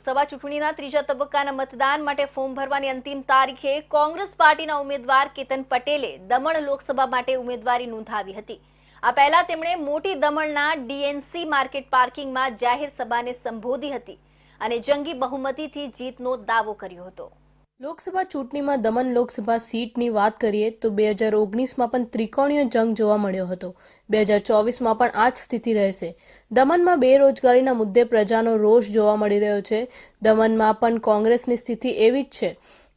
લોકસભા ચૂંટણીના ત્રીજા તબક્કાના મતદાન માટે ફોર્મ ભરવાની અંતિમ તારીખે કોંગ્રેસ પાર્ટીના ઉમેદવાર કેતન પટેલે દમણ લોકસભા માટે ઉમેદવારી નોંધાવી હતી। આ પહેલા તેમણે મોટી દમણના ડીએનસી માર્કેટ પાર્કિંગમાં જાહેર સભાને સંબોધી હતી અને જંગી બહુમતીથી જીતનો દાવો કર્યો હતો। લોકસભા ચૂંટણીમાં દમણ લોકસભા સીટની વાત કરીએ તો 2019માં પણ ત્રિકોણીય જંગ જોવા મળ્યો હતો। 2024માં પણ આ જ સ્થિતિ રહેશે। દમણમાં બેરોજગારીના મુદ્દે પ્રજાનો રોષ જોવા મળી રહ્યો છે। દમણમાં પણ કોંગ્રેસની સ્થિતિ એવી જ છે।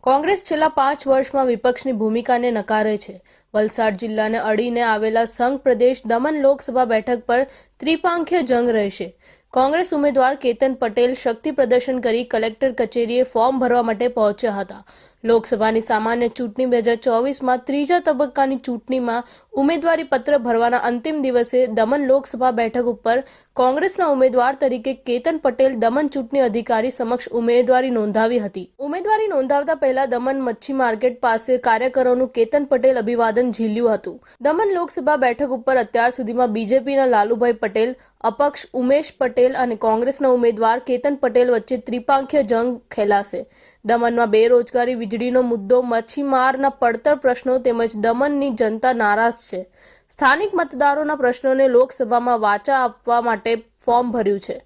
કોંગ્રેસ છેલ્લા 5 વર્ષમાં વિપક્ષની ભૂમિકાને નકારે છે। વલસાડ જિલ્લાને અડીને આવેલા સંઘ પ્રદેશ દમણ લોકસભા બેઠક પર ત્રિપાંખીય જંગ રહેશે। કોંગ્રેસ ઉમેદવાર કેતન પટેલ શક્તિ પ્રદર્શન કરી કલેક્ટર કચેરીએ ફોર્મ ભરવા માટે પહોંચ્યા હતા। લોકસભાની સામાન્ય ચૂંટણી 2024માં ત્રીજા તબક્કાની ચૂંટણીમાં ઉમેદવારી પત્ર ભરવાના અંતિમ દિવસે દમણ લોકસભા બેઠક ઉપર કોંગ્રેસના ઉમેદવાર તરીકે કેતન પટેલ દમણ ચૂંટણી અધિકારી સમક્ષ ઉમેદવારી નોંધાવી હતી। ઉમેદવારી નોંધાવતા પહેલા દમણ મચ્છી માર્કેટ પાસે કાર્યકરોનું કેતન પટેલ અભિવાદન ઝીલ્યું હતું। દમણ લોકસભા બેઠક ઉપર અત્યાર સુધીમાં બીજેપીના લાલુભાઈ પટેલ, અપક્ષ ઉમેશ પટેલ અને કોંગ્રેસના ઉમેદવાર કેતન પટેલ વચ્ચે ત્રિપાંખીય જંગ ખેલાશે। દમણમાં બેરોજગારી, વીજળીનો મુદ્દો, મચ્છીમારના પડતર પ્રશ્નો તેમજ દમણની જનતા નારાજ છે। સ્થાનિક મતદારોના પ્રશ્નોને લોકસભામાં વાચા આપવા માટે ફોર્મ ભર્યું છે।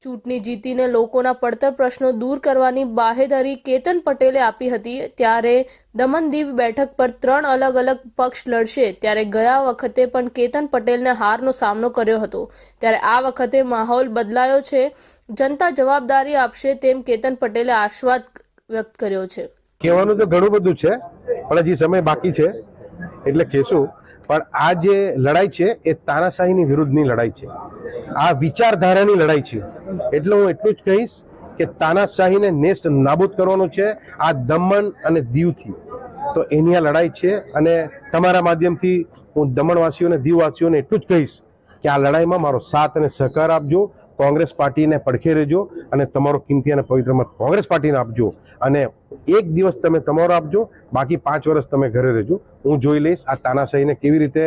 ચૂંટણી જીતીને લોકોના પડતર પ્રશ્નો દૂર કરવાની બાહેધરી કેતન પટેલે આપી હતી। ત્યારે દમણ દીવ બેઠક પર 3 અલગ અલગ પક્ષ લડશે। ત્યારે ગયા વખતે પણ કેતન પટેલને હારનો સામનો કર્યો હતો। ત્યારે આ વખતે માહોલ બદલાયો છે। જનતા જવાબદારી આપશે તેમ કેતન પટેલે આશાવાદ વ્યક્ત કર્યો છે। કહેવાનું તો ઘણું બધું છે પણ હજી સમય બાકી છે એટલે કહેશું। પણ આ જે લડાઈ છે એ તાનાશાહીની વિરુદ્ધની લડાઈ છે। આ વિચારધારાની લડાઈ છે। એટલે હું એટલું જ કહીશ કે તાનાશાહીને નેસ્ત નાબૂદ કરવાનું છે આ દમણ અને દીવથી। તો એની આ લડાઈ છે અને તમારા માધ્યમથી હું દમણવાસીઓને, દીવવાસીઓને એટલું જ કહીશ કે આ લડાઈમાં મારો સાથ અને સહકાર આપજો। કોંગ્રેસ પાર્ટીને પડખે રહેજો અને તમારો કિંમતી અને પવિત્ર મત કોંગ્રેસ પાર્ટીને આપજો। અને એક દિવસ તમે તમારો આપજો, બાકી 5 વર્ષ તમે ઘરે રહેજો। હું જોઈ લઈશ આ તાનાશાહીને કેવી રીતે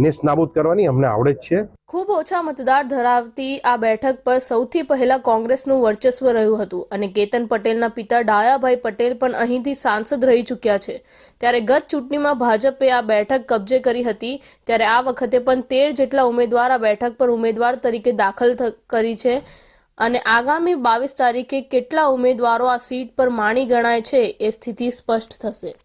નેસ્ત નાબૂદ કરવાની અમને આવડે જ છે। ખૂબ ઓછા મતદાર ધરાવતી આ બેઠક પર સૌથી પહેલા કોંગ્રેસનું વર્ચસ્વ રહ્યું હતું અને કેતન પટેલના પિતા ડાયાભાઈ પટેલ પણ અહીંથી સાંસદ રહી ચૂક્યા છે। ત્યારે ગત ચૂંટણીમાં ભાજપે આ બેઠક કબજે કરી હતી। ત્યારે આ વખતે પણ 13 જેટલા ઉમેદવાર આ બેઠક પર ઉમેદવાર તરીકે દાખલ કરી છે અને આગામી 22 તારીખે કેટલા ઉમેદવારો આ સીટ પર માણી ગણાય છે એ સ્થિતિ સ્પષ્ટ થશે।